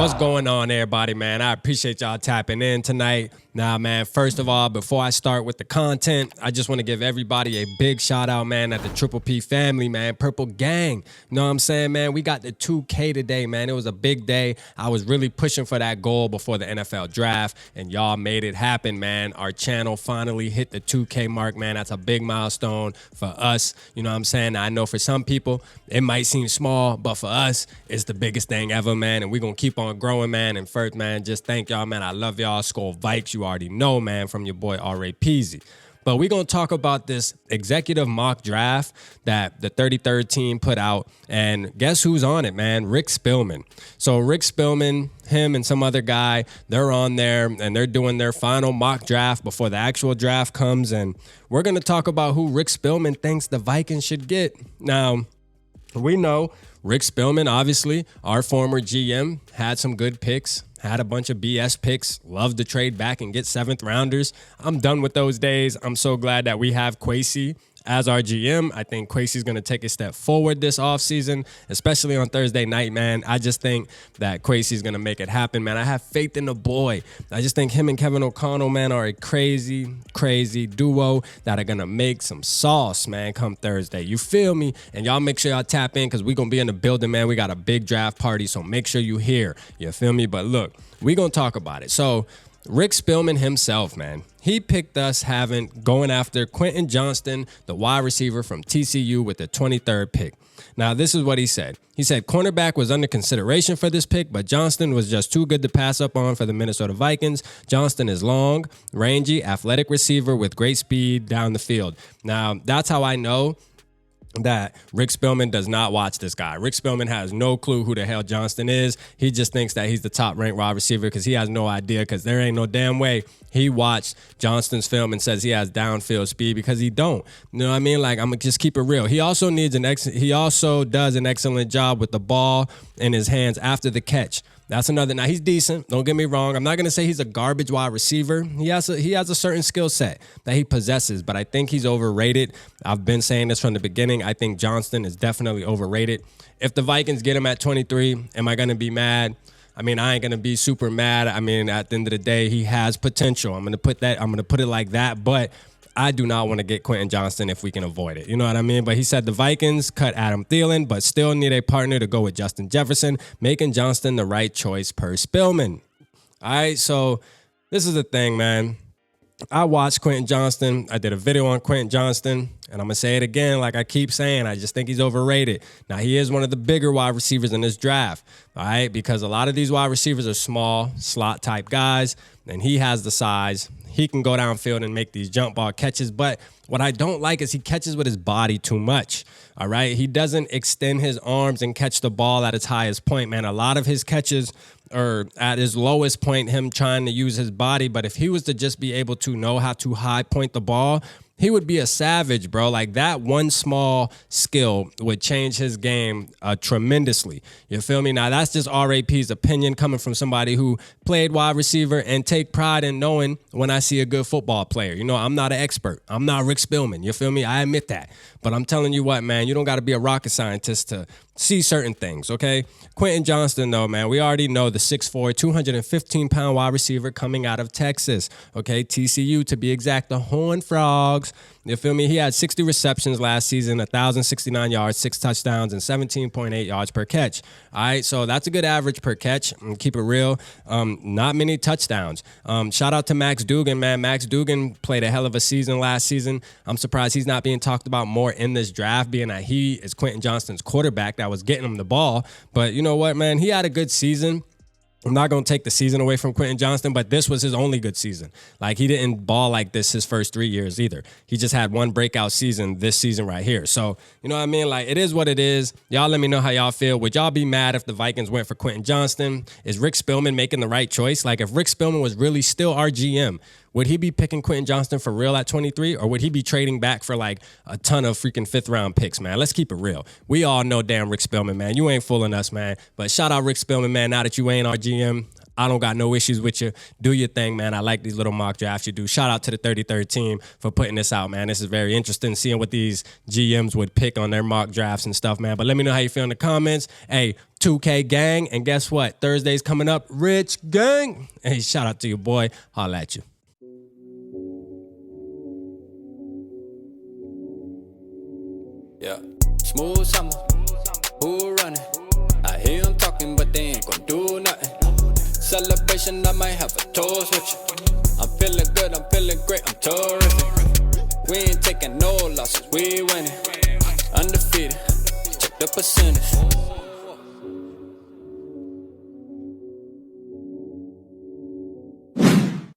What's going on, everybody, man? I appreciate y'all tapping in tonight. Now, man, first of all, before I start with the content, I just want to give everybody a big shout out, man, at the Triple P family, man, Purple Gang. You know what I'm saying, man? We got the 2K today, man. It was a big day. I was really pushing for that goal before the NFL draft, and y'all made it happen, man. Our channel finally hit the 2K mark, man. That's a big milestone for us. You know what I'm saying? I know for some people, it might seem small, but for us, it's the biggest thing ever, man, and we're going to keep on growing, man. And first, man, just thank y'all, man. I love y'all. Skol Vikes, you already know, man, from your boy R.A. Peasy. But we're going to talk about this executive mock draft that the 33rd team put out. And guess who's on it, man? Rick Spielman. So Rick Spielman, him and some other guy, they're on there and they're doing their final mock draft before the actual draft comes. And we're going to talk about who Rick Spielman thinks the Vikings should get. Now, we know Rick Spielman, obviously, our former GM, had some good picks. Had a bunch of BS picks, loved to trade back and get 7th rounders. I'm done with those days. I'm so glad that we have Kwesi as our GM. I think Kwesi's going to take a step forward this offseason, especially on Thursday night, man. I just think that Kwesi's going to make it happen, man. I have faith in the boy. I just think him and Kevin O'Connell, man, are a crazy, crazy duo that are going to make some sauce, man, come Thursday. You feel me? And y'all make sure y'all tap in because we're going to be in the building, man. We got a big draft party, so make sure you here. You feel me? But look, we're going to talk about it. So Rick Spielman himself, man, he picked us going after Quentin Johnston, the wide receiver from TCU with the 23rd pick. Now, this is what he said. He said cornerback was under consideration for this pick, but Johnston was just too good to pass up on for the Minnesota Vikings. Johnston is long, rangy, athletic receiver with great speed down the field. Now, that's how I know that Rick Spielman does not watch this guy. Rick Spielman has no clue who the hell Johnston is. He just thinks that he's the top-ranked wide receiver because he has no idea, because there ain't no damn way he watched Johnston's film and says he has downfield speed, because he don't. You know what I mean? Like, I'm going to just keep it real. He also does an excellent job with the ball in his hands after the catch. That's another. Now, he's decent. Don't get me wrong. I'm not going to say he's a garbage wide receiver. He has a certain skill set that he possesses, but I think he's overrated. I've been saying this from the beginning. I think Johnston is definitely overrated. If the Vikings get him at 23, am I going to be mad? I mean, I ain't going to be super mad. I mean, at the end of the day, he has potential. I'm going to put it like that, but I do not want to get Quentin Johnston if we can avoid it. You know what I mean? But he said the Vikings cut Adam Thielen, but still need a partner to go with Justin Jefferson, making Johnston the right choice per Spielman. All right, so this is the thing, man. I watched Quentin Johnston. I did a video on Quentin Johnston, and I'm going to say it again like I keep saying. I just think he's overrated. Now, he is one of the bigger wide receivers in this draft, all right, because a lot of these wide receivers are small, slot-type guys, and he has the size. He can go downfield and make these jump ball catches, but what I don't like is he catches with his body too much, all right? He doesn't extend his arms and catch the ball at its highest point, man. A lot of his catches are at his lowest point, him trying to use his body, but if he was to just be able to know how to high point the ball, he would be a savage, bro. Like, that one small skill would change his game tremendously. You feel me? Now, that's just RAP's opinion coming from somebody who played wide receiver and take pride in knowing when I see a good football player. You know, I'm not an expert. I'm not Rick Spielman. You feel me? I admit that. But I'm telling you what, man, you don't got to be a rocket scientist to see certain things, okay? Quentin Johnston, though, man, we already know the 6'4", 215-pound wide receiver coming out of Texas, okay? TCU, to be exact, the Horned Frogs. You feel me? He had 60 receptions last season, 1,069 yards, 6 touchdowns, and 17.8 yards per catch. All right, so that's a good average per catch. Keep it real. Not many touchdowns. Shout out to Max Duggan, man. Max Duggan played a hell of a season last season. I'm surprised he's not being talked about more in this draft, being that he is Quentin Johnston's quarterback that was getting him the ball. But you know what, man? He had a good season. I'm not going to take the season away from Quentin Johnston, but this was his only good season. Like, he didn't ball like this his first 3 years either. He just had one breakout season this season right here. So, you know what I mean? Like, it is what it is. Y'all let me know how y'all feel. Would y'all be mad if the Vikings went for Quentin Johnston? Is Rick Spielman making the right choice? Like, if Rick Spielman was really still our GM, would he be picking Quentin Johnston for real at 23, or would he be trading back for like a ton of freaking 5th-round picks, man? Let's keep it real. We all know damn Rick Spielman, man. You ain't fooling us, man. But shout out Rick Spielman, man. Now that you ain't our GM, I don't got no issues with you. Do your thing, man. I like these little mock drafts you do. Shout out to the 33rd team for putting this out, man. This is very interesting, seeing what these GMs would pick on their mock drafts and stuff, man. But let me know how you feel in the comments. Hey, 2K gang. And guess what? Thursday's coming up. Rich gang. Hey, shout out to your boy. Holla at you. Yeah, smooth summer, who running? I hear them talking, but they ain't gon' do nothing. Celebration, I might have a toast with you. I'm feeling good, I'm feeling great, I'm terrific. We ain't taking no losses, we winning. Undefeated, check the percentage.